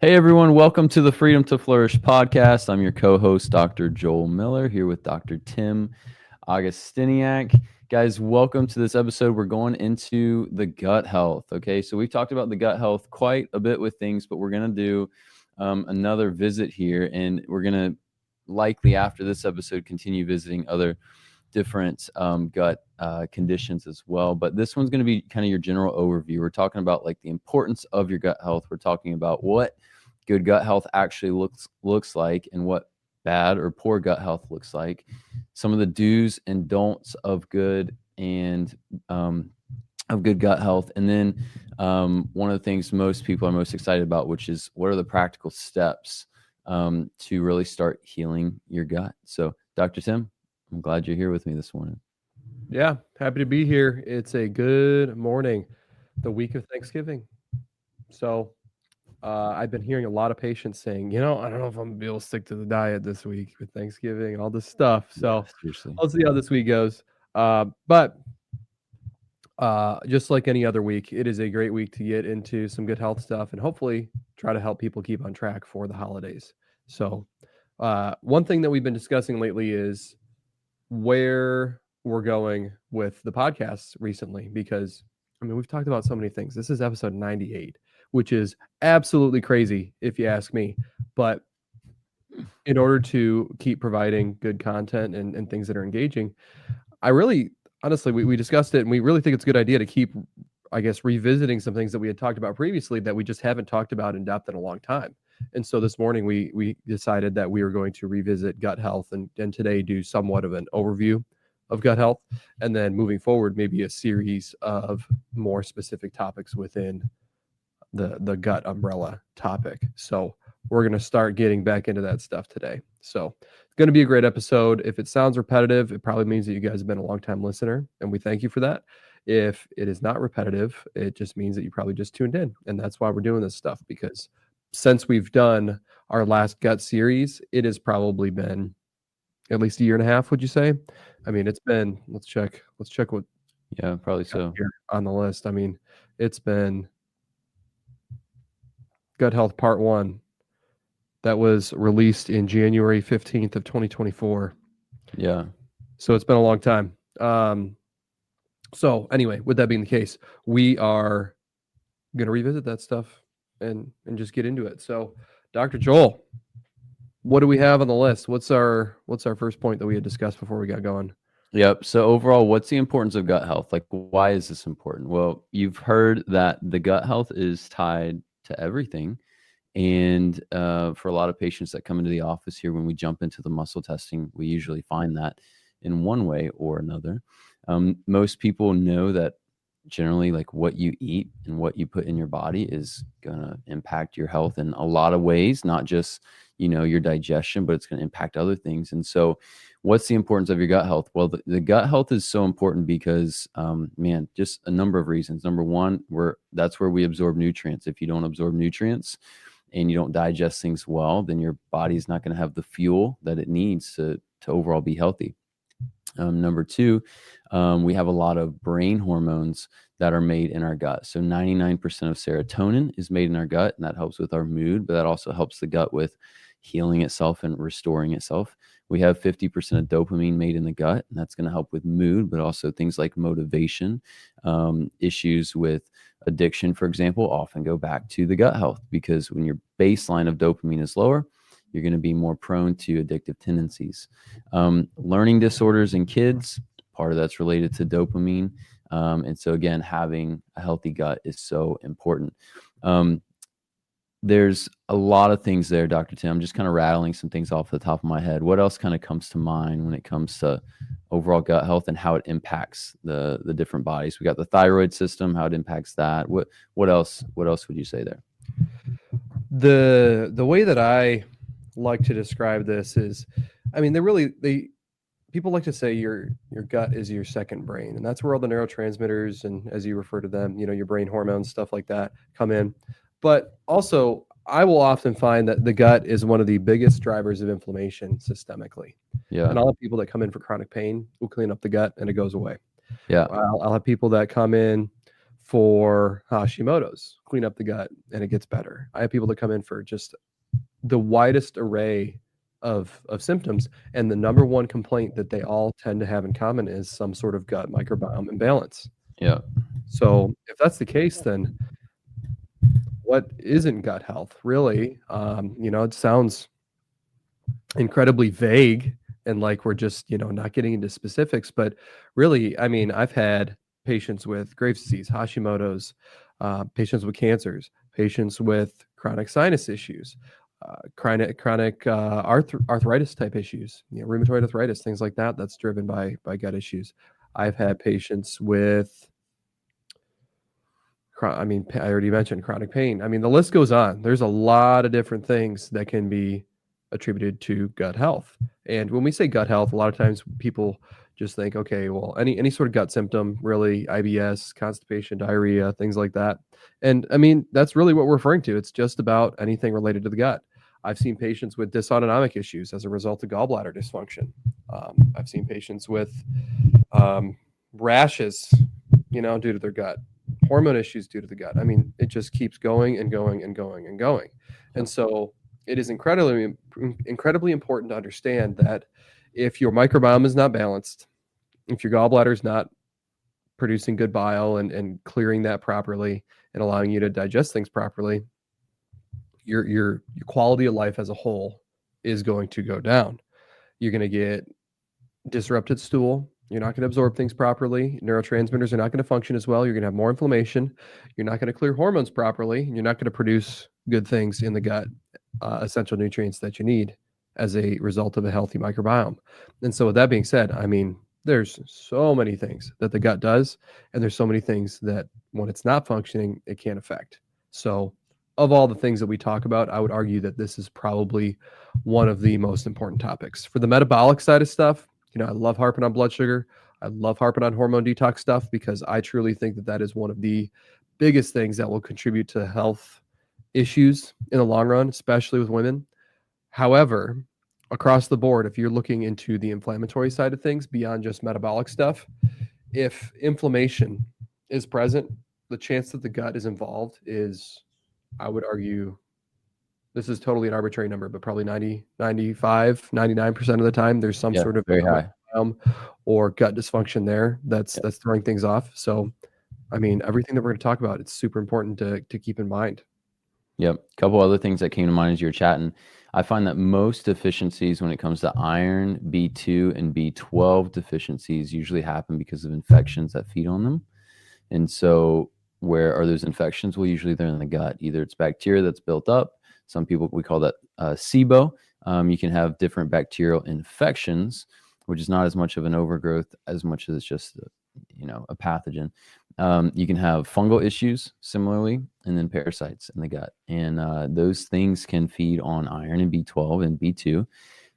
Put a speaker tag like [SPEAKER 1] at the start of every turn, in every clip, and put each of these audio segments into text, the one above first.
[SPEAKER 1] Hey everyone, welcome to the Freedom to Flourish podcast. I'm your co-host, Dr. Joel Miller, here with Dr. Tim Augustiniak. Guys, welcome to this episode. We're going into the gut health. Okay, so we've talked about the gut health quite a bit with things, but we're going to do another visit here, and we're going to likely after this episode continue visiting other different gut conditions as well. But this one's going to be kind of your general overview. We're talking about like the importance of your gut health. We're talking about what good gut health actually looks like and what bad or poor gut health looks like. Some of the do's and don'ts of good and of good gut health. And then one of the things most people are most excited about, which is what are the practical steps to really start healing your gut. So Dr. Tim, I'm glad you're here with me this morning.
[SPEAKER 2] Yeah, happy to be here. It's a good morning, the week of Thanksgiving. So I've been hearing a lot of patients saying, I don't know if I'm going to be able to stick to the diet this week with Thanksgiving and all this stuff. So
[SPEAKER 1] Seriously.
[SPEAKER 2] I'll see how this week goes. But just like any other week, it is a great week to get into some good health stuff and hopefully try to help people keep on track for the holidays. So one thing that we've been discussing lately is where we're going with the podcast recently, because we've talked about so many things. This is episode 98, which is absolutely crazy if you ask me, but in order to keep providing good content and things that are engaging, I really honestly we discussed it, and we really think it's a good idea to keep, I guess, revisiting some things that we had talked about previously that we just haven't talked about in depth in a long time. And so this morning we decided that we were going to revisit gut health and today do somewhat of an overview of gut health. And then moving forward, maybe a series of more specific topics within the gut umbrella topic. So we're going to start getting back into that stuff today. So it's going to be a great episode. If it sounds repetitive, it probably means that you guys have been a long time listener, and we thank you for that. If it is not repetitive, it just means that you probably just tuned in. And that's why we're doing this stuff, because since we've done our last gut series, it has probably been at least a year and a half, would you say? It's been, let's check what
[SPEAKER 1] Yeah, probably so.
[SPEAKER 2] here on the list. It's been Gut Health Part 1 that was released in January 15th of 2024.
[SPEAKER 1] Yeah.
[SPEAKER 2] So it's been a long time. So anyway, with that being the case, we are going to revisit that stuff and just get into it. So Dr. Joel, what do we have on the list? What's our first point that we had discussed before we got going?
[SPEAKER 1] Yep. So overall, what's the importance of gut health? Like, why is this important? Well, you've heard that the gut health is tied to everything. And for a lot of patients that come into the office here, when we jump into the muscle testing, we usually find that in one way or another. Most people know that generally, like, what you eat and what you put in your body is going to impact your health in a lot of ways, not just, your digestion, but it's going to impact other things. And so what's the importance of your gut health? Well, the gut health is so important because, just a number of reasons. Number one, that's where we absorb nutrients. If you don't absorb nutrients and you don't digest things well, then your body's not going to have the fuel that it needs to overall be healthy. Number two, we have a lot of brain hormones that are made in our gut. So 99% of serotonin is made in our gut, and that helps with our mood, but that also helps the gut with healing itself and restoring itself. We have 50% of dopamine made in the gut, and that's going to help with mood, but also things like motivation. Issues with addiction, for example, often go back to the gut health, because when your baseline of dopamine is lower, you're going to be more prone to addictive tendencies. Learning disorders in kids, part of that's related to dopamine. And so again, having a healthy gut is so important. There's a lot of things there, Dr. Tim. I'm just kind of rattling some things off the top of my head. What else kind of comes to mind when it comes to overall gut health and how it impacts the different bodies? We got the thyroid system, how it impacts that. What else would you say there?
[SPEAKER 2] The way that I like to describe this is, people like to say your gut is your second brain, and that's where all the neurotransmitters and, as you refer to them, your brain hormones, stuff like that, come in. But also, I will often find that the gut is one of the biggest drivers of inflammation systemically.
[SPEAKER 1] Yeah.
[SPEAKER 2] And I'll have people that come in for chronic pain, we'll clean up the gut and it goes away.
[SPEAKER 1] Yeah.
[SPEAKER 2] I'll have people that come in for Hashimoto's, clean up the gut, and it gets better. I have people that come in for just the widest array of symptoms, and the number one complaint that they all tend to have in common is some sort of gut microbiome imbalance.
[SPEAKER 1] Yeah.
[SPEAKER 2] So if that's the case, then what isn't gut health really? It sounds incredibly vague and like we're just not getting into specifics, but really, I mean, I've had patients with Graves' disease, Hashimoto's, patients with cancers, patients with chronic sinus issues, chronic arthritis type issues, rheumatoid arthritis, things like that. That's driven by gut issues. I've had patients with, I mean, I already mentioned chronic pain. I mean, the list goes on. There's a lot of different things that can be attributed to gut health. And when we say gut health, a lot of times people just think, okay, well, any sort of gut symptom, really, IBS, constipation, diarrhea, things like that. And I mean, that's really what we're referring to. It's just about anything related to the gut. I've seen patients with dysautonomic issues as a result of gallbladder dysfunction. I've seen patients with rashes, due to their gut, hormone issues due to the gut. I mean, it just keeps going and going and going and going. And so it is incredibly important to understand that if your microbiome is not balanced, if your gallbladder is not producing good bile and clearing that properly and allowing you to digest things properly, your quality of life as a whole is going to go down. You're going to get disrupted stool. You're not going to absorb things properly. Neurotransmitters are not going to function as well. You're going to have more inflammation. You're not going to clear hormones properly. You're not going to produce good things in the gut, essential nutrients that you need as a result of a healthy microbiome. And so with that being said, I mean, there's so many things that the gut does, and there's so many things that when it's not functioning, it can affect. So of all the things that we talk about, I would argue that this is probably one of the most important topics. For the metabolic side of stuff, I love harping on blood sugar. I love harping on hormone detox stuff because I truly think that that is one of the biggest things that will contribute to health issues in the long run, especially with women. However, across the board, if you're looking into the inflammatory side of things beyond just metabolic stuff, if inflammation is present, the chance that the gut is involved is, I would argue, this is totally an arbitrary number, but probably 90, 95, 99% of the time, there's some sort of
[SPEAKER 1] very high
[SPEAKER 2] or gut dysfunction there that's throwing things off. So, I mean, everything that we're going to talk about, it's super important to keep in mind.
[SPEAKER 1] Yep. A couple other things that came to mind as you were chatting. I find that most deficiencies when it comes to iron, B2 and B12 deficiencies usually happen because of infections that feed on them. And so where are those infections? Well, usually they're in the gut. Either it's bacteria that's built up. Some people, we call that SIBO. You can have different bacterial infections, which is not as much of an overgrowth as much as it's just, a pathogen. You can have fungal issues similarly, and then parasites in the gut. And those things can feed on iron and B12 and B2.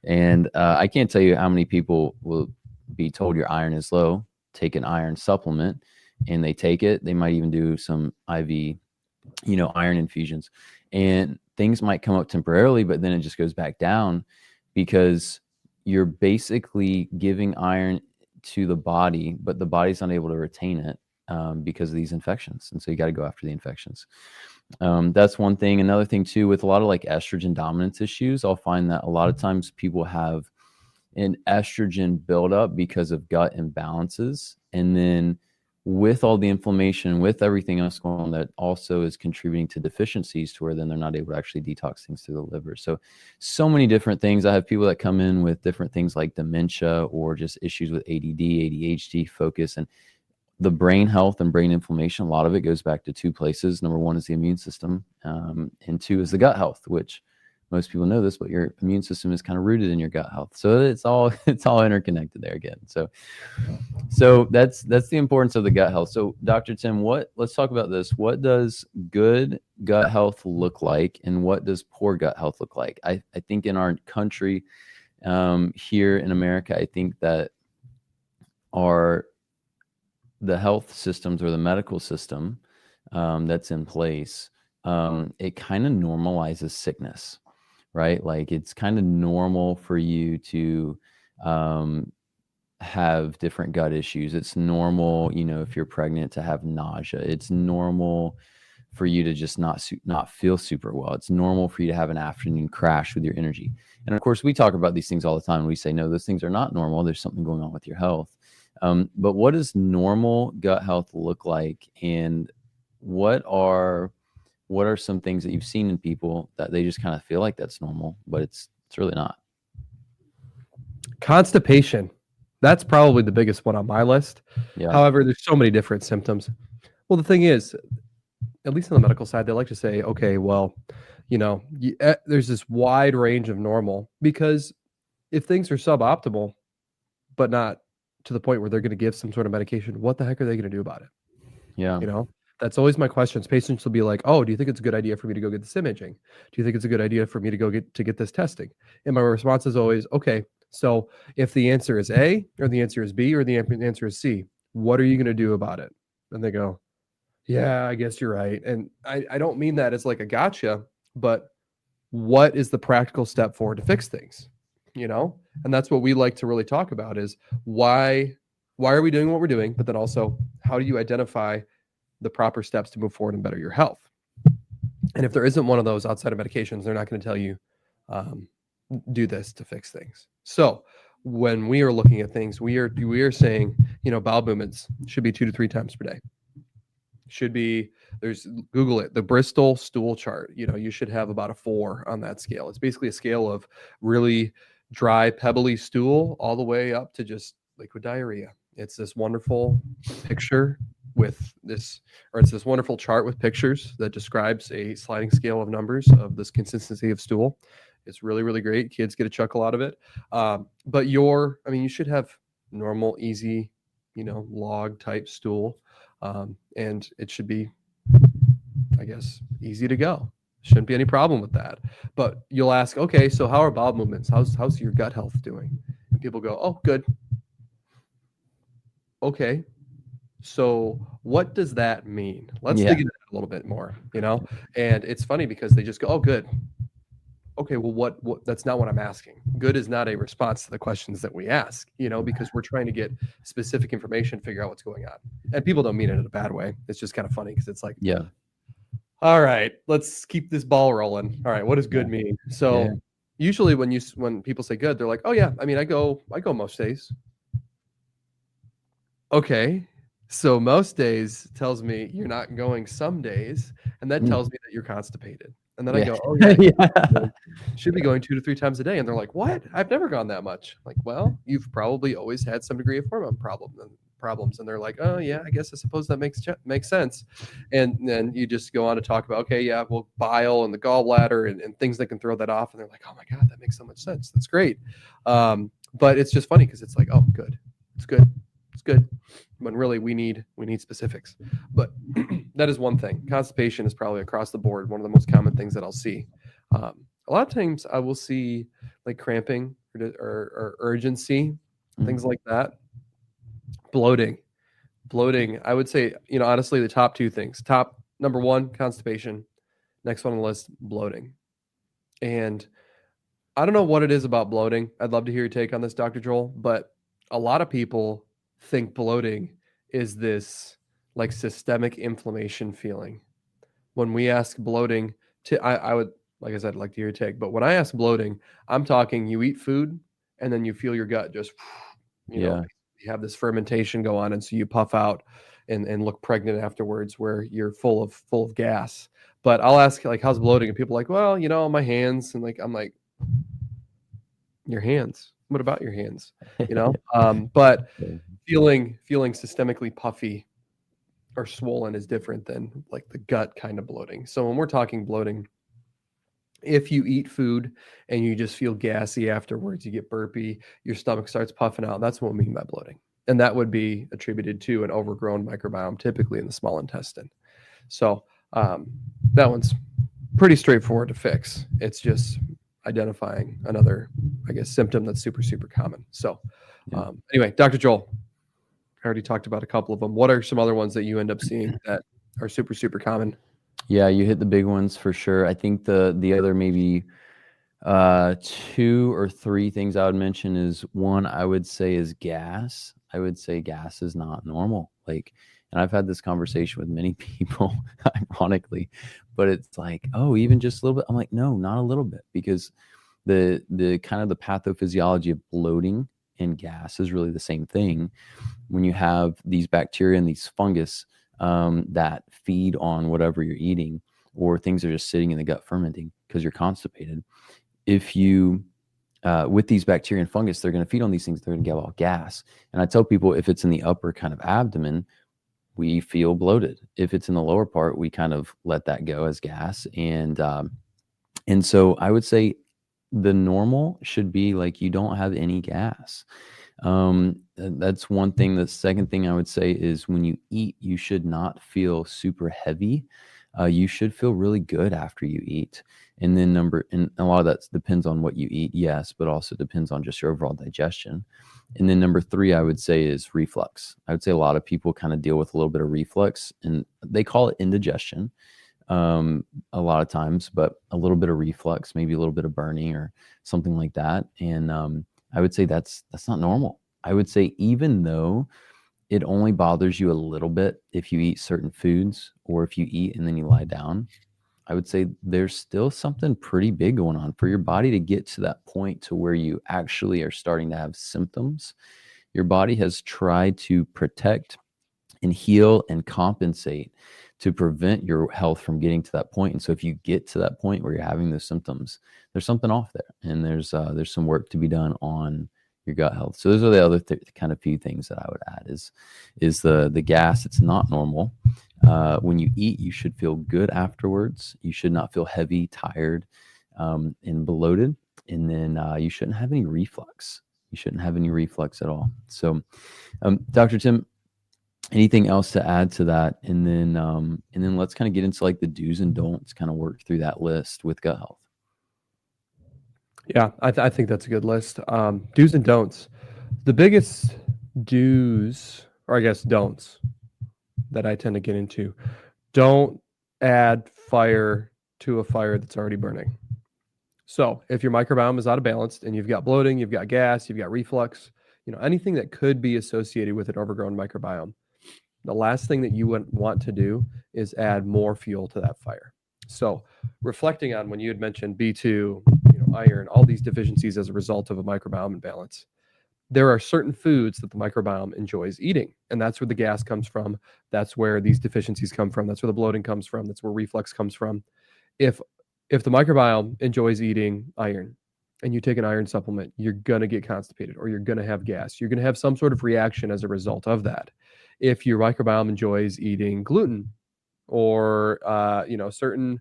[SPEAKER 1] And I can't tell you how many people will be told your iron is low, take an iron supplement, and they take it. They might even do some IV, iron infusions. And things might come up temporarily, but then it just goes back down because you're basically giving iron to the body, but the body's not able to retain it because of these infections. And so you got to go after the infections. That's one thing. Another thing too, with a lot of like estrogen dominance issues, I'll find that a lot of times people have an estrogen buildup because of gut imbalances. And then with all the inflammation, with everything else going on, that also is contributing to deficiencies to where then they're not able to actually detox things through the liver. So many different things. I have people that come in with different things like dementia or just issues with ADD, ADHD, focus, and the brain health and brain inflammation. A lot of it goes back to two places. Number one is the immune system, and two is the gut health, which most people know this, but your immune system is kind of rooted in your gut health. So it's all interconnected there again. So that's the importance of the gut health. So Dr. Tim, let's talk about this. What does good gut health look like, and what does poor gut health look like? I think in our country, here in America, I think that the health systems or the medical system that's in place, it kind of normalizes sickness. Right? Like it's kind of normal for you to have different gut issues. It's normal, if you're pregnant to have nausea. It's normal for you to just not feel super well. It's normal for you to have an afternoon crash with your energy. And of course, we talk about these things all the time. We say, no, those things are not normal. There's something going on with your health. But what does normal gut health look like? And what are some things that you've seen in people that they just kind of feel like that's normal, but it's really not?
[SPEAKER 2] Constipation. That's probably the biggest one on my list.
[SPEAKER 1] Yeah.
[SPEAKER 2] However, there's so many different symptoms. Well, the thing is, at least on the medical side, they like to say, okay, well, there's this wide range of normal, because if things are suboptimal, but not to the point where they're going to give some sort of medication, what the heck are they going to do about it?
[SPEAKER 1] Yeah.
[SPEAKER 2] That's always my questions. Patients will be like, oh, do you think it's a good idea for me to go get this imaging? Do you think it's a good idea for me to go get this testing? And my response is always, okay, so if the answer is A, or the answer is B, or the answer is C, what are you going to do about it? And they go, yeah, I guess you're right. And I don't mean that as like a gotcha, but what is the practical step forward to fix things? And that's what we like to really talk about is why are we doing what we're doing? But then also, how do you identify the proper steps to move forward and better your health? And if there isn't one of those outside of medications, they're not going to tell you, do this to fix things. So when we are looking at things, we are saying, bowel movements should be 2 to 3 times per day. Should be, Google it, the Bristol stool chart. You should have about a 4 on that scale. It's basically a scale of really dry, pebbly stool all the way up to just liquid diarrhea. It's this wonderful picture it's this wonderful chart with pictures that describes a sliding scale of numbers of this consistency of stool. It's really, really great. Kids get a chuckle out of it. But you should have normal, easy, log type stool. And it should be, I guess, easy to go. Shouldn't be any problem with that. But you'll ask, okay, so how are bowel movements? How's your gut health doing? And people go, oh, good. Okay. So what does that mean? Let's dig into that a little bit more, And it's funny because they just go, oh, good. Okay, well, what that's not what I'm asking. Good is not a response to the questions that we ask, because we're trying to get specific information, figure out what's going on. And people don't mean it in a bad way. It's just kind of funny because it's like,
[SPEAKER 1] yeah,
[SPEAKER 2] all right, let's keep this ball rolling. All right, what does good mean? So usually when people say good, they're like, oh yeah, I go most days. Okay. So most days tells me you're not going some days, and that tells me that you're constipated. And then I go, oh yeah, should be going 2 to 3 times a day. And they're like, what? I've never gone that much. Like, well, you've probably always had some degree of hormone problems. And they're like, oh yeah, I suppose that makes sense. And then you just go on to talk about, okay, yeah, well, bile and the gallbladder and things that can throw that off. And they're like, oh my God, that makes so much sense. That's great. But it's just funny because it's like, oh, good. It's good. It's good. When really we need specifics. But that is one thing. Constipation is probably across the board one of the most common things that I'll see. A lot of times I will see like cramping or urgency, things like that. Bloating. I would say, honestly, the top 2 things. Top number 1, constipation. Next one on the list, bloating. And I don't know what it is about bloating. I'd love to hear your take on this, Dr. Joel, but a lot of people think bloating is this like systemic inflammation feeling. When we ask bloating, I would, like I said, like to hear your take, but when I ask bloating, I'm talking you eat food and then you feel your gut just, you have this fermentation go on, and so you puff out and look pregnant afterwards, where you're full of gas. But I'll ask like, how's bloating? And people are like, well, my hands, and like I'm like, your hands? What about your hands? But feeling systemically puffy or swollen is different than like the gut kind of bloating. So when we're talking bloating, if you eat food and you just feel gassy afterwards, you get burpy, your stomach starts puffing out, that's what we mean by bloating. And that would be attributed to an overgrown microbiome, typically in the small intestine. So that one's pretty straightforward to fix. It's just identifying another, I guess, symptom that's super, super common. So anyway, Dr. Joel, I already talked about a couple of them. What are some other ones that you end up seeing that are super, super common?
[SPEAKER 1] Yeah, you hit the big ones for sure. I think the other maybe Two or three things I would mention is one, I would say is gas. I would say gas is not normal. Like, and I've had this conversation with many people, ironically, but it's like, oh, even just a little bit. I'm like, no, not a little bit, because the kind of the pathophysiology of bloating and gas is really the same thing. When you have these bacteria and these fungus that feed on whatever you're eating, or things are just sitting in the gut fermenting because you're constipated. If you with these bacteria and fungus, they're going to feed on these things. They're going to give out gas. And I tell people, if it's in the upper kind of abdomen, we feel bloated. If it's in the lower part, we kind of let that go as gas. And so I would say the normal should be like you don't have any gas. That's one thing. The second thing I would say is when you eat, you should not feel super heavy. You should feel really good after you eat. And then and a lot of that depends on what you eat, yes, but also depends on just your overall digestion. And then number three, I would say, is reflux. I would say a lot of people kind of deal with a little bit of reflux, and they call it indigestion a lot of times, but a little bit of reflux, maybe a little bit of burning or something like that. And I would say that's not normal. I would say even though it only bothers you a little bit if you eat certain foods or if you eat and then you lie down, I would say there's still something pretty big going on for your body to get to that point to where you actually are starting to have symptoms. Your body has tried to protect and heal and compensate to prevent your health from getting to that point. And so if you get to that point where you're having those symptoms, there's something off there, and there's some work to be done on your gut health. So those are the other kind of few things that I would add is the gas. It's not normal. When you eat, you should feel good afterwards. You should not feel heavy, tired, and bloated. And then you shouldn't have any reflux. You shouldn't have any reflux at all. So, Dr. Tim, anything else to add to that? And then let's kind of get into like the do's and don'ts, kind of work through that list with gut health.
[SPEAKER 2] Yeah, I think that's a good list. Do's and don'ts. The biggest do's, or I guess don'ts, that I tend to get into: don't add fire to a fire that's already burning. So if your microbiome is out of balance and you've got bloating, you've got gas, you've got reflux, anything that could be associated with an overgrown microbiome, the last thing that you would want to do is add more fuel to that fire. So reflecting on when you had mentioned B2, iron, all these deficiencies as a result of a microbiome imbalance, there are certain foods that the microbiome enjoys eating, and that's where the gas comes from. That's where these deficiencies come from. That's where the bloating comes from. That's where reflux comes from. If the microbiome enjoys eating iron and you take an iron supplement, you're going to get constipated, or you're going to have gas. You're going to have some sort of reaction as a result of that. If your microbiome enjoys eating gluten, or certain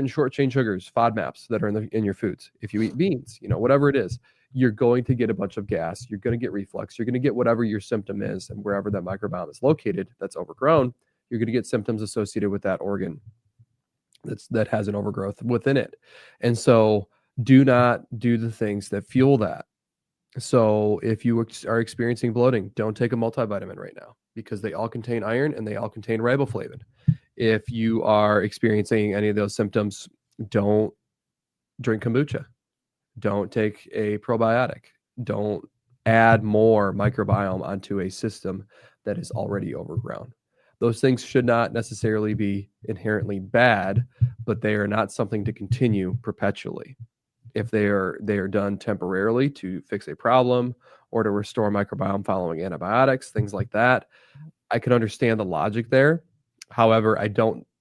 [SPEAKER 2] short chain sugars, FODMAPs, that are in your foods, if you eat beans, whatever it is, you're going to get a bunch of gas. You're going to get reflux. You're going to get whatever your symptom is, and wherever that microbiome is located that's overgrown, you're going to get symptoms associated with that organ that has an overgrowth within it. And so do not do the things that fuel that. So if you are experiencing bloating, don't take a multivitamin right now, because they all contain iron and they all contain riboflavin. If you are experiencing any of those symptoms, don't drink kombucha. Don't take a probiotic. Don't add more microbiome onto a system that is already overgrown. Those things should not necessarily be inherently bad, but they are not something to continue perpetually. If they are done temporarily to fix a problem or to restore microbiome following antibiotics, things like that, I can understand the logic there. However,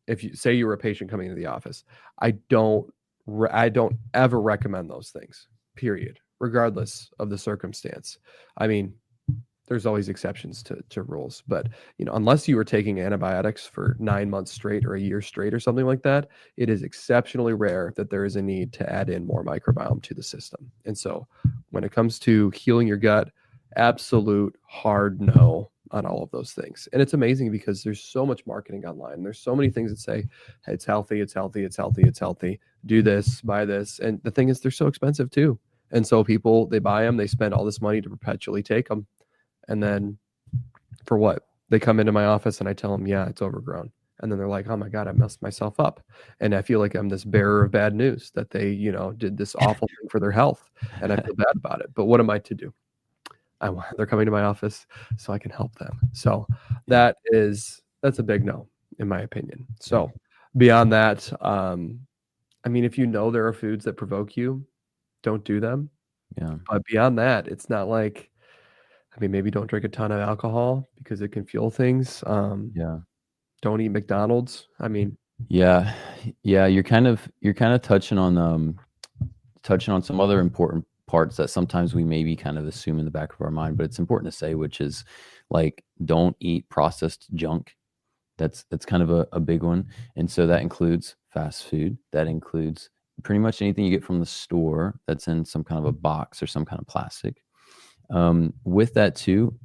[SPEAKER 2] if you say you were a patient coming into the office, I don't ever recommend those things, period, regardless of the circumstance. I mean, there's always exceptions to rules, but unless you were taking antibiotics for 9 months straight or a year straight or something like that, it is exceptionally rare that there is a need to add in more microbiome to the system. And so when it comes to healing your gut, absolute hard no on all of those things. And it's amazing because there's so much marketing online. There's so many things that say, hey, it's healthy, it's healthy, it's healthy, it's healthy. Do this, buy this. And the thing is, they're so expensive too. And so people, they buy them, they spend all this money to perpetually take them. And then for what? They come into my office and I tell them, yeah, it's overgrown. And then they're like, oh my God, I messed myself up. And I feel like I'm this bearer of bad news that they, did this awful thing for their health. And I feel bad about it. But what am I to do? They're coming to my office so I can help them. So
[SPEAKER 1] Yeah.
[SPEAKER 2] that's a big no, in my opinion. So beyond that, I mean, if there are foods that provoke you, don't do them.
[SPEAKER 1] Yeah.
[SPEAKER 2] But beyond that, it's not like, I mean, maybe don't drink a ton of alcohol because it can fuel things.
[SPEAKER 1] Yeah.
[SPEAKER 2] Don't eat McDonald's. I mean,
[SPEAKER 1] Yeah. Yeah. You're kind of touching on some other important parts that sometimes we maybe kind of assume in the back of our mind, but it's important to say, which is like, don't eat processed junk. That's kind of a big one. And so that includes fast food. That includes pretty much anything you get from the store that's in some kind of a box or some kind of plastic. With that too,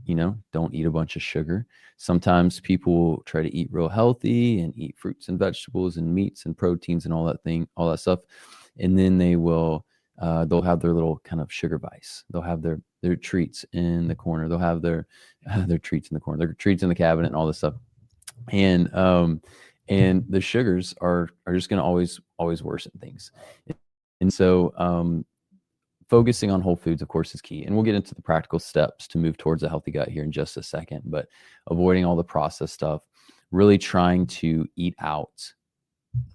[SPEAKER 1] don't eat a bunch of sugar. Sometimes people try to eat real healthy and eat fruits and vegetables and meats and proteins and all that stuff. And then they'll have their little kind of sugar vice. They'll have their treats in the corner. They'll have their treats in the corner, their treats in the cabinet and all this stuff. And the sugars are just going to always worsen things. And so focusing on whole foods, of course, is key. And we'll get into the practical steps to move towards a healthy gut here in just a second, but avoiding all the processed stuff, really trying to eat out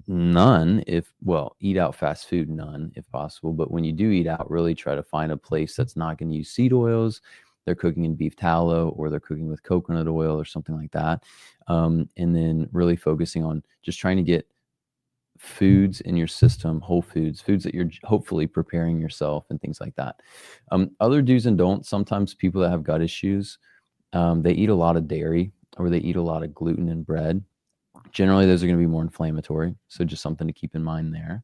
[SPEAKER 1] eat out fast food, none if possible. But when you do eat out, really try to find a place that's not going to use seed oils. They're cooking in beef tallow or they're cooking with coconut oil or something like that. And then really focusing on just trying to get foods in your system, whole foods that you're hopefully preparing yourself and things like that. Other do's and don'ts, sometimes people that have gut issues, they eat a lot of dairy or they eat a lot of gluten and bread. Generally, those are going to be more inflammatory. So just something to keep in mind there.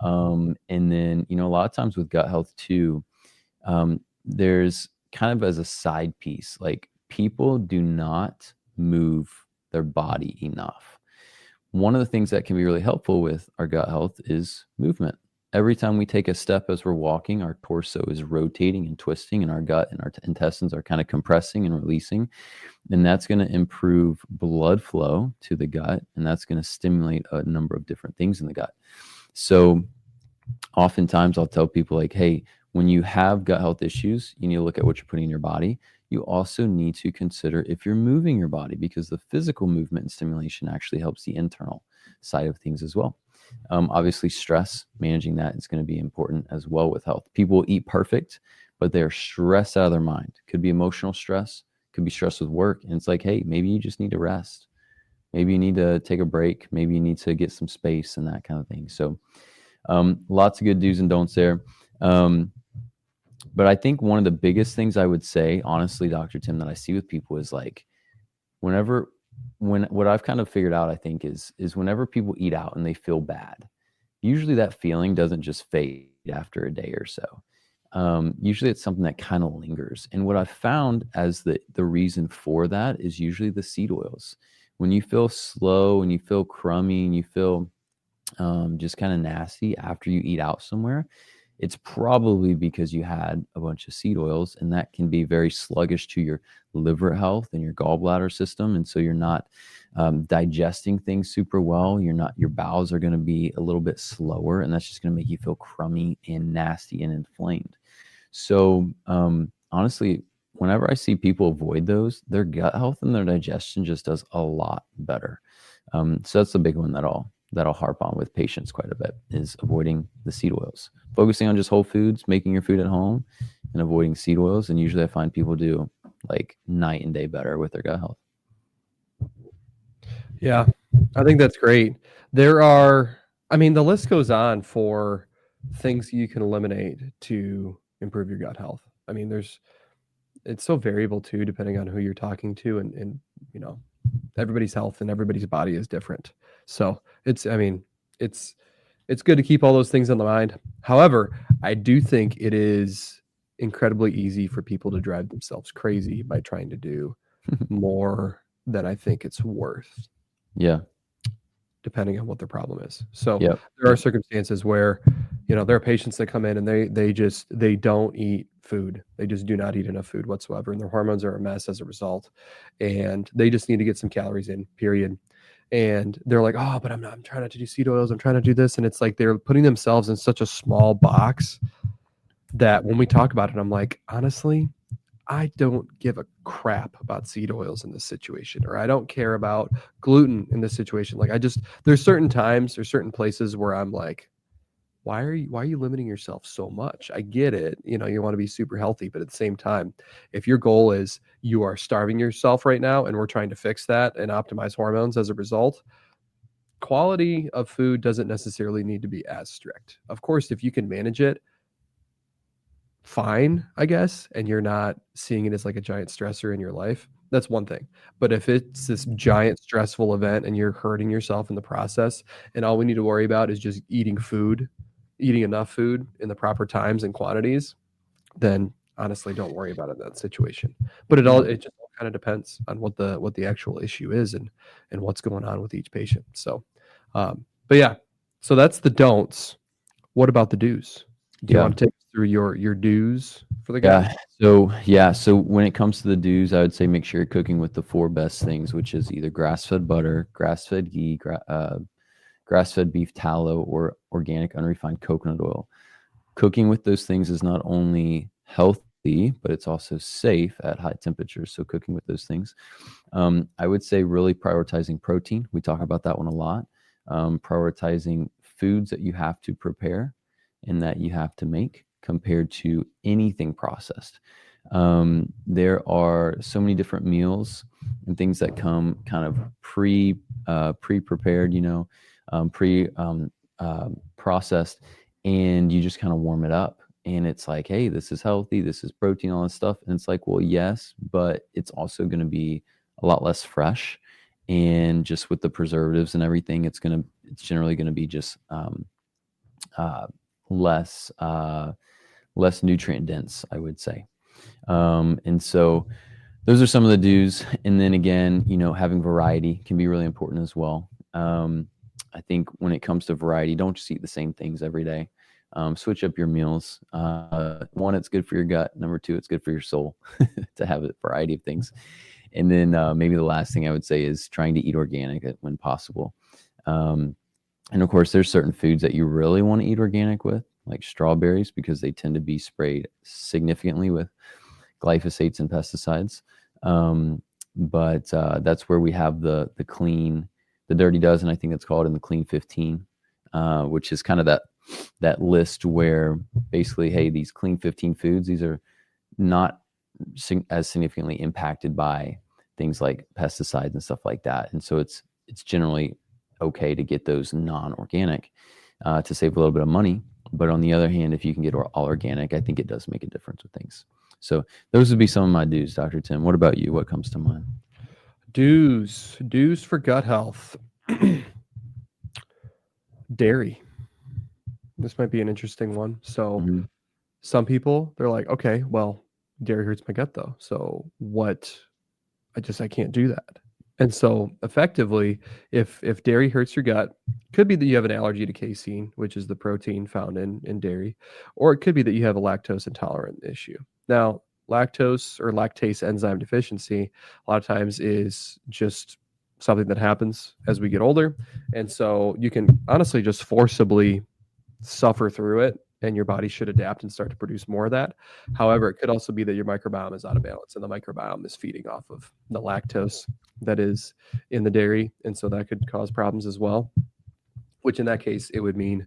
[SPEAKER 1] And then, a lot of times with gut health too, there's kind of as a side piece, like people do not move their body enough. One of the things that can be really helpful with our gut health is movement. Every time we take a step as we're walking, our torso is rotating and twisting, and our gut and our intestines are kind of compressing and releasing. And that's going to improve blood flow to the gut, and that's going to stimulate a number of different things in the gut. So oftentimes I'll tell people like, hey, when you have gut health issues, you need to look at what you're putting in your body. You also need to consider if you're moving your body, because the physical movement and stimulation actually helps the internal side of things as well. Obviously, stress, managing that is going to be important as well with health. People eat perfect, but they're stressed out of their mind. Could be emotional stress, could be stress with work. And it's like, hey, maybe you just need to rest. Maybe you need to take a break. Maybe you need to get some space and that kind of thing. So lots of good do's and don'ts there. But I think one of the biggest things I would say, honestly, Dr. Tim, that I see with people is like, what I've kind of figured out, I think is whenever people eat out and they feel bad, usually that feeling doesn't just fade after a day or so. Usually it's something that kind of lingers. And what I've found as the reason for that is usually the seed oils. When you feel slow and you feel crummy and you feel just kind of nasty after you eat out somewhere, it's probably because you had a bunch of seed oils, and that can be very sluggish to your liver health and your gallbladder system. And so you're not digesting things super well. Your bowels are going to be a little bit slower, and that's just going to make you feel crummy and nasty and inflamed. So honestly, whenever I see people avoid those, their gut health and their digestion just does a lot better. So that's the big one that I'll harp on with patients quite a bit, is avoiding the seed oils, focusing on just whole foods, making your food at home, and avoiding seed oils. And usually I find people do like night and day better with their gut health.
[SPEAKER 2] Yeah, I think that's great. The list goes on for things you can eliminate to improve your gut health. I mean, it's so variable too, depending on who you're talking to, and everybody's health and everybody's body is different. So it's good to keep all those things in the mind. However, I do think it is incredibly easy for people to drive themselves crazy by trying to do more than I think it's worth.
[SPEAKER 1] Yeah.
[SPEAKER 2] Depending on what their problem is. So
[SPEAKER 1] Yep.
[SPEAKER 2] there are circumstances where, there are patients that come in and they don't eat food. They just do not eat enough food whatsoever. And their hormones are a mess as a result. And they just need to get some calories in, period. and they're like, oh, but I'm trying not to do seed oils. I'm trying to do this. And it's like, they're putting themselves in such a small box that when we talk about it, I'm like, honestly, I don't give a crap about seed oils in this situation, or I don't care about gluten in this situation. Like, there's certain times, there's certain places where I'm like, why are you limiting yourself so much? I get it. You know, you want to be super healthy, but at the same time, if your goal is you are starving yourself right now and we're trying to fix that and optimize hormones as a result, quality of food doesn't necessarily need to be as strict. Of course, if you can manage it, fine, I guess, and you're not seeing it as like a giant stressor in your life, that's one thing. But if it's this giant stressful event and you're hurting yourself in the process, and all we need to worry about is just eating enough food in the proper times and quantities, then honestly don't worry about it in that situation. But it just all kind of depends on what the actual issue is and what's going on with each patient. So but yeah, so that's the don'ts. What about the do's? Do you want to take us through your do's for the guy?
[SPEAKER 1] So when it comes to the do's, I would say make sure you're cooking with the 4 best things, which is either grass-fed butter, grass-fed ghee, grass-fed beef tallow, or organic unrefined coconut oil. Cooking with those things is not only healthy, but it's also safe at high temperatures. So cooking with those things. I would say really prioritizing protein. We talk about that one a lot. Prioritizing foods that you have to prepare and that you have to make compared to anything processed. There are so many different meals and things that come kind of pre-prepared, processed, and you just kind of warm it up. And it's like, hey, this is healthy, this is protein, all this stuff. And it's like, well, yes, but it's also going to be a lot less fresh. And just with the preservatives and everything, it's generally going to be just less nutrient dense, I would say. And so those are some of the do's. And then again, having variety can be really important as well. I think when it comes to variety, don't just eat the same things every day. Switch up your meals. One, it's good for your gut. Number 2, it's good for your soul to have a variety of things. And then maybe the last thing I would say is trying to eat organic when possible. And of course, there's certain foods that you really want to eat organic with, like strawberries, because they tend to be sprayed significantly with glyphosates and pesticides. But that's where we have the Dirty Dozen, I think it's called, in the Clean 15, which is kind of that list where basically, hey, these Clean 15 foods, these are not as significantly impacted by things like pesticides and stuff like that. And so it's generally okay to get those non-organic to save a little bit of money. But on the other hand, if you can get all organic, I think it does make a difference with things. So those would be some of my do's, Dr. Tim. What about you? What comes to mind?
[SPEAKER 2] Do's for gut health. Dairy. This might be an interesting one. So some people, they're like, okay, well, dairy hurts my gut though. So what? I can't do that. And so effectively, if dairy hurts your gut, could be that you have an allergy to casein, which is the protein found in dairy, or it could be that you have a lactose intolerant issue. Now, lactose or lactase enzyme deficiency a lot of times is just something that happens as we get older. And so you can honestly just forcibly suffer through it, and your body should adapt and start to produce more of that. However, it could also be that your microbiome is out of balance, and the microbiome is feeding off of the lactose that is in the dairy. And so that could cause problems as well, which in that case, it would mean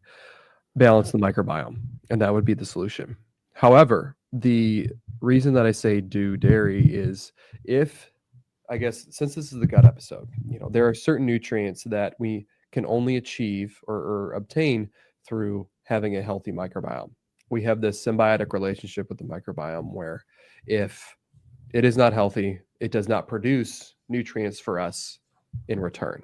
[SPEAKER 2] balance the microbiome, and that would be the solution. However, the reason that I say do dairy is I guess, since this is the gut episode, there are certain nutrients that we can only achieve or obtain through having a healthy microbiome. We have this symbiotic relationship with the microbiome where if it is not healthy, it does not produce nutrients for us in return.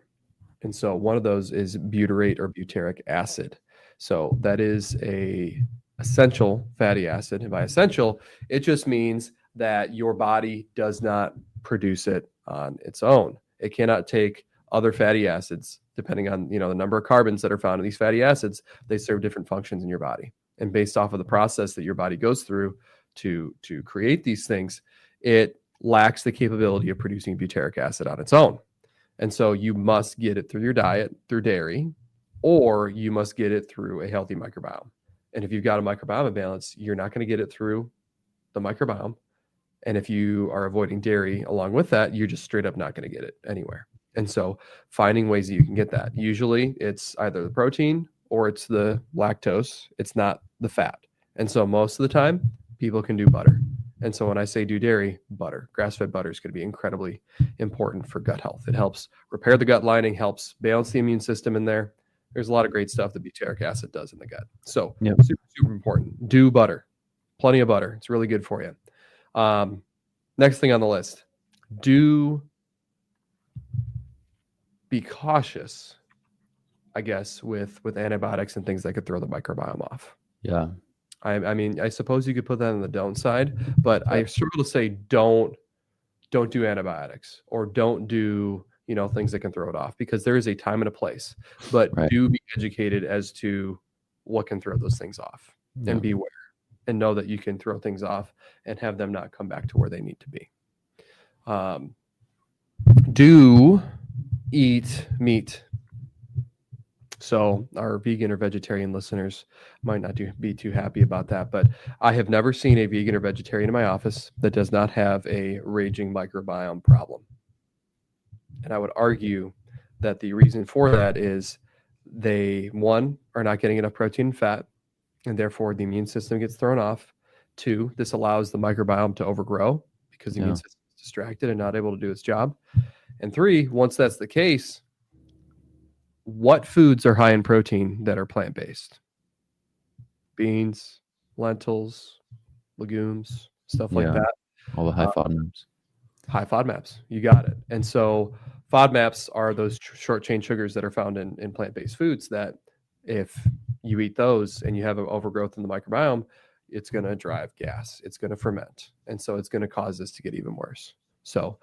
[SPEAKER 2] And so one of those is butyrate or butyric acid. So that is a essential fatty acid. And by essential, it just means that your body does not produce it on its own. It cannot take other fatty acids, depending on the number of carbons that are found in these fatty acids. They serve different functions in your body, and based off of the process that your body goes through to create these things, it lacks the capability of producing butyric acid on its own. And so you must get it through your diet, through dairy, or you must get it through a healthy microbiome. And if you've got a microbiome imbalance, you're not going to get it through the microbiome. And if you are avoiding dairy along with that, you're just straight up not going to get it anywhere. And so finding ways that you can get that. Usually it's either the protein or it's the lactose. It's not the fat. And so most of the time, people can do butter. And so when I say do dairy, butter, grass-fed butter is going to be incredibly important for gut health. It helps repair the gut lining, helps balance the immune system in there. There's a lot of great stuff that butyric acid does in the gut. So super, super important. Do butter. Plenty of butter. It's really good for you. Next thing on the list, be cautious, I guess, with antibiotics and things that could throw the microbiome off.
[SPEAKER 1] Yeah.
[SPEAKER 2] I mean, I suppose you could put that on the don't side, but I struggle to say don't do antibiotics or don't do, things that can throw it off, because there is a time and a place. But do be educated as to what can throw those things off, and beware and know that you can throw things off and have them not come back to where they need to be. Do eat meat. So our vegan or vegetarian listeners might not be too happy about that, but I have never seen a vegan or vegetarian in my office that does not have a raging microbiome problem. And I would argue that the reason for that is they, one, are not getting enough protein and fat, and therefore the immune system gets thrown off. Two, this allows the microbiome to overgrow because the immune system is distracted and not able to do its job. And three, once that's the case, what foods are high in protein that are plant-based? Beans, lentils, legumes, stuff like that.
[SPEAKER 1] All the high FODMAPs.
[SPEAKER 2] High FODMAPs, you got it. And so FODMAPs are those short chain sugars that are found in plant-based foods that if you eat those and you have an overgrowth in the microbiome, it's going to drive gas. It's going to ferment. And so it's going to cause this to get even worse. So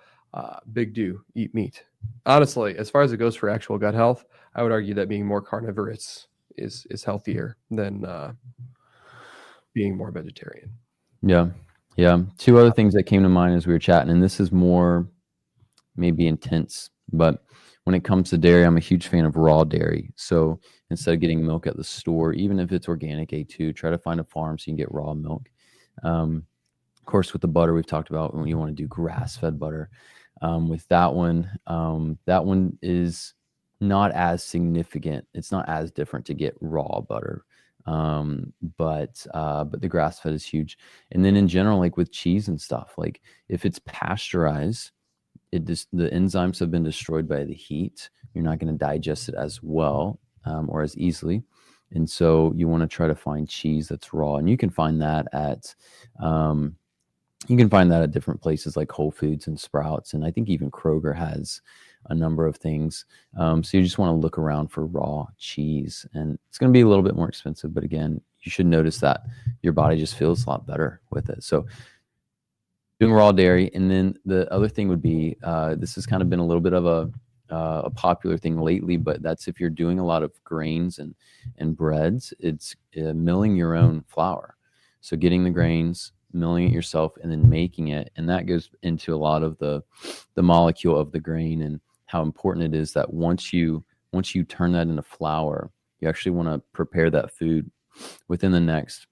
[SPEAKER 2] big do, eat meat. Honestly, as far as it goes for actual gut health, I would argue that being more carnivorous is healthier than being more vegetarian.
[SPEAKER 1] Yeah. Two other things that came to mind as we were chatting, and this is more maybe intense, but when it comes to dairy, I'm a huge fan of raw dairy. So instead of getting milk at the store, even if it's organic A2, try to find a farm so you can get raw milk. Of course, with the butter, we've talked about when you want to do grass-fed butter. With that one is not as significant. It's not as different to get raw butter. But the grass-fed is huge. And then in general, like with cheese and stuff, like if it's pasteurized, the enzymes have been destroyed by the heat. You're not going to digest it as well or as easily. And so you want to try to find cheese that's raw, and you can find that at different places like Whole Foods and Sprouts, and I think even Kroger has a number of things. So you just want to look around for raw cheese, and it's going to be a little bit more expensive, but again, you should notice that your body just feels a lot better with it. So doing raw dairy. And then the other thing would be, this has kind of been a little bit of a popular thing lately, but that's if you're doing a lot of grains and breads, it's milling your own flour. So getting the grains, milling it yourself, and then making it. And that goes into a lot of the molecule of the grain and how important it is that once you turn that into flour, you actually want to prepare that food within the next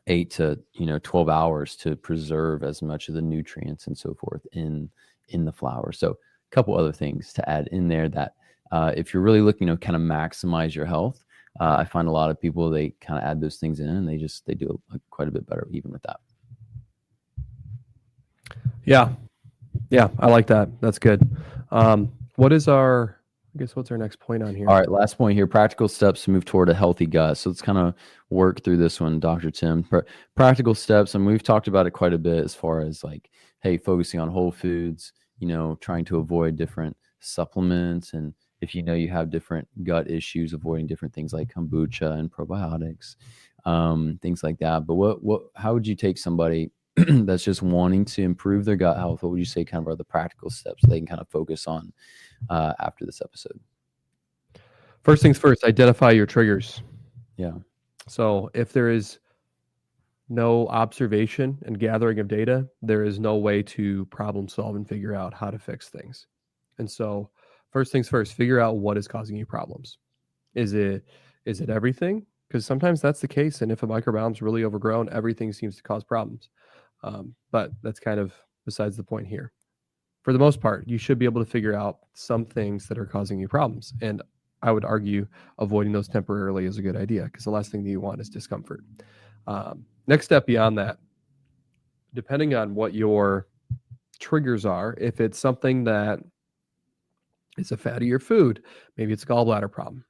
[SPEAKER 1] 8 to 12 hours to preserve as much of the nutrients and so forth in the flour. So a couple other things to add in there that if you're really looking to kind of maximize your health, I find a lot of people, they kind of add those things in and they do quite a bit better even with that.
[SPEAKER 2] Yeah, I like that. That's good. What's our next point on here?
[SPEAKER 1] All right, last point here, practical steps to move toward a healthy gut. So let's kind of work through this one, Dr. Tim. Practical steps, and we've talked about it quite a bit as far as like, hey, focusing on whole foods, trying to avoid different supplements, and if you have different gut issues, avoiding different things like kombucha and probiotics, things like that. But how would you take somebody that's just wanting to improve their gut health? What would you say kind of are the practical steps they can kind of focus on after this episode?
[SPEAKER 2] First things first, identify your triggers.
[SPEAKER 1] Yeah.
[SPEAKER 2] So if there is no observation and gathering of data, there is no way to problem solve and figure out how to fix things. And so first things first, figure out what is causing you problems. Is it everything? Because sometimes that's the case. And if a microbiome is really overgrown, everything seems to cause problems. But that's kind of besides the point here. For the most part, you should be able to figure out some things that are causing you problems. And I would argue avoiding those temporarily is a good idea, because the last thing that you want is discomfort. Next step beyond that, depending on what your triggers are, if it's something that is a fattier food, maybe it's a gallbladder problem.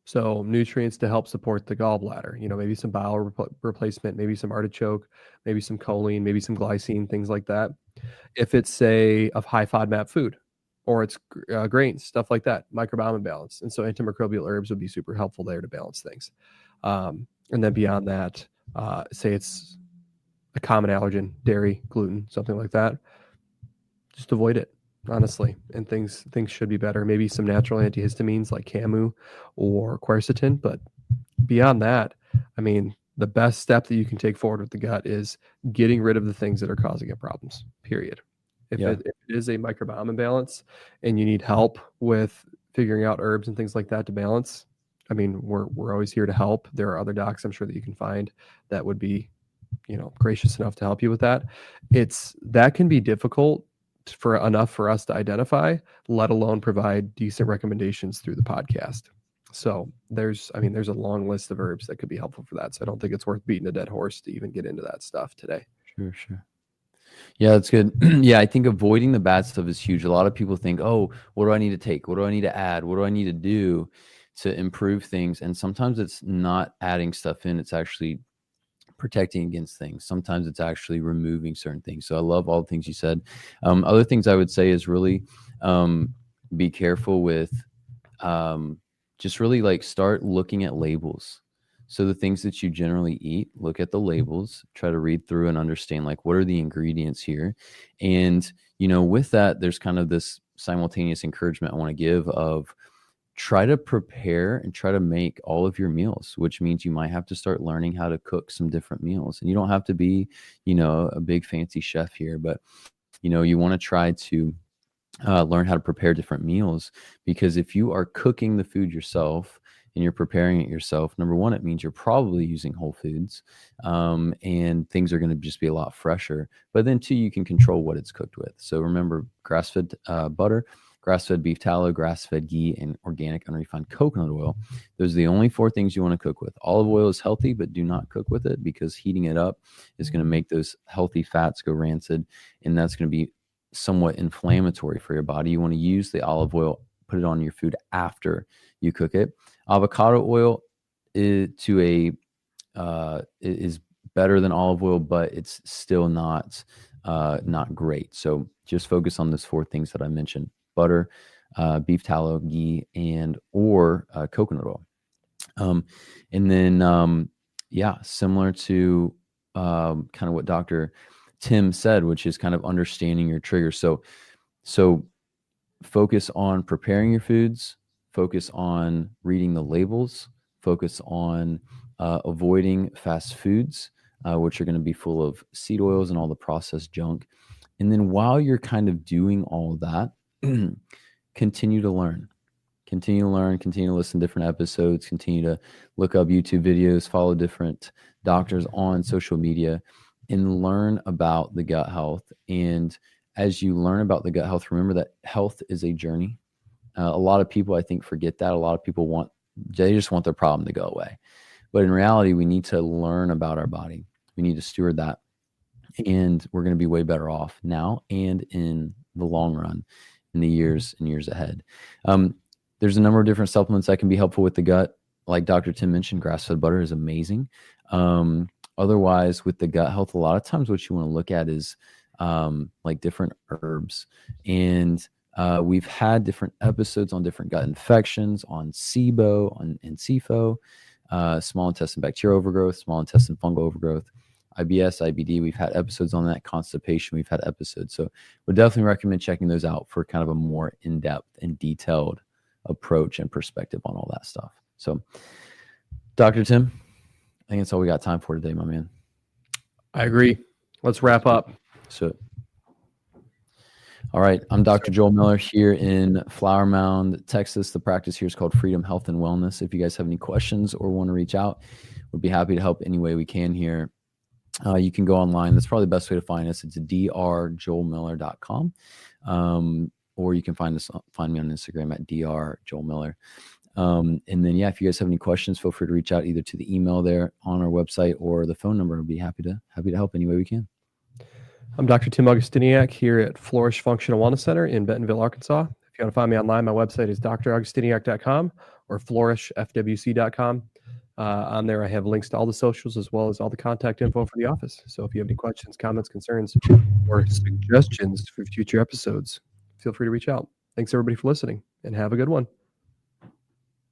[SPEAKER 2] So nutrients to help support the gallbladder, maybe some bowel replacement, maybe some artichoke, maybe some choline, maybe some glycine, things like that. If it's, say, a high FODMAP food, or it's grains, stuff like that, microbiome imbalance. And so antimicrobial herbs would be super helpful there to balance things. And then beyond that, say it's a common allergen, dairy, gluten, something like that, just avoid it, honestly. And things should be better. Maybe some natural antihistamines like Camu or quercetin. But beyond that, I mean, the best step that you can take forward with the gut is getting rid of the things that are causing it problems, period. If it is a microbiome imbalance and you need help with figuring out herbs and things like that to balance, I mean, we're always here to help. There are other docs I'm sure that you can find that would be, gracious enough to help you with that. That can be difficult for us to identify, let alone provide decent recommendations through the podcast. So there's a long list of herbs that could be helpful for that. So I don't think it's worth beating a dead horse to even get into that stuff today.
[SPEAKER 1] Sure. Yeah, that's good. Yeah, I think avoiding the bad stuff is huge. A lot of people think, oh, what do I need to take? What do I need to add? What do I need to do to improve things? And sometimes it's not adding stuff in. It's actually protecting against things. Sometimes it's actually removing certain things. So I love all the things you said. Other things I would say is really be careful with just really like start looking at labels. So the things that you generally eat, look at the labels, try to read through and understand like what are the ingredients here. And, with that, there's kind of this simultaneous encouragement I want to give of try to prepare and try to make all of your meals, which means you might have to start learning how to cook some different meals. And you don't have to be, a big fancy chef here, but, you want to try to learn how to prepare different meals, because if you are cooking the food yourself and you're preparing it yourself, number one, it means you're probably using whole foods, and things are going to just be a lot fresher. But then two, you can control what it's cooked with. So remember, grass-fed butter, grass-fed beef tallow, grass-fed ghee, and organic unrefined coconut oil. Those are the only four things you want to cook with. Olive oil is healthy, but do not cook with it, because heating it up is going to make those healthy fats go rancid, and that's going to be somewhat inflammatory for your body. You want to use the olive oil, put it on your food after you cook it. Avocado oil is better than olive oil, but it's still not great. So just focus on those four things that I mentioned: butter, beef tallow, ghee, or coconut oil. And then similar to kind of what Dr. Tim said, which is kind of understanding your triggers. So focus on preparing your foods, focus on reading the labels, focus on avoiding fast foods, which are going to be full of seed oils and all the processed junk. And then while you're kind of doing all that, continue to learn, continue to listen to different episodes, continue to look up YouTube videos, follow different doctors on social media, and learn about the gut health. And as you learn about the gut health, remember that health is a journey. A lot of people, I think, forget that. A lot of people they just want their problem to go away. But in reality, we need to learn about our body. We need to steward that. And we're going to be way better off now and in the long run, in the years and years ahead. There's a number of different supplements that can be helpful with the gut. Like Dr. Tim mentioned, grass-fed butter is amazing. Otherwise, with the gut health, a lot of times what you want to look at is like different herbs. And we've had different episodes on different gut infections, on SIBO, and SIFO, small intestine bacterial overgrowth, small intestine fungal overgrowth, IBS, IBD. We've had episodes on that. Constipation, we've had episodes. So would definitely recommend checking those out for kind of a more in-depth and detailed approach and perspective on all that stuff. So Dr. Tim, I think that's all we got time for today, my man.
[SPEAKER 2] I agree. Let's wrap up.
[SPEAKER 1] So, All right. I'm Dr. Joel Miller here in Flower Mound, Texas. The practice here is called Freedom Health and Wellness. If you guys have any questions or want to reach out, we'd be happy to help any way we can here. You can go online. That's probably the best way to find us. It's drjoelmiller.com. Or you can find me on Instagram at drjoelmiller. And then, if you guys have any questions, feel free to reach out either to the email there on our website or the phone number. We'll be happy to help any way we can.
[SPEAKER 2] I'm Dr. Tim Augustiniak here at Flourish Functional Wellness Center in Bentonville, Arkansas. If you want to find me online, my website is draugustiniak.com or flourishfwc.com. On there, I have links to all the socials as well as all the contact info for the office. So if you have any questions, comments, concerns, or suggestions for future episodes, feel free to reach out. Thanks, everybody, for listening, and have a good one.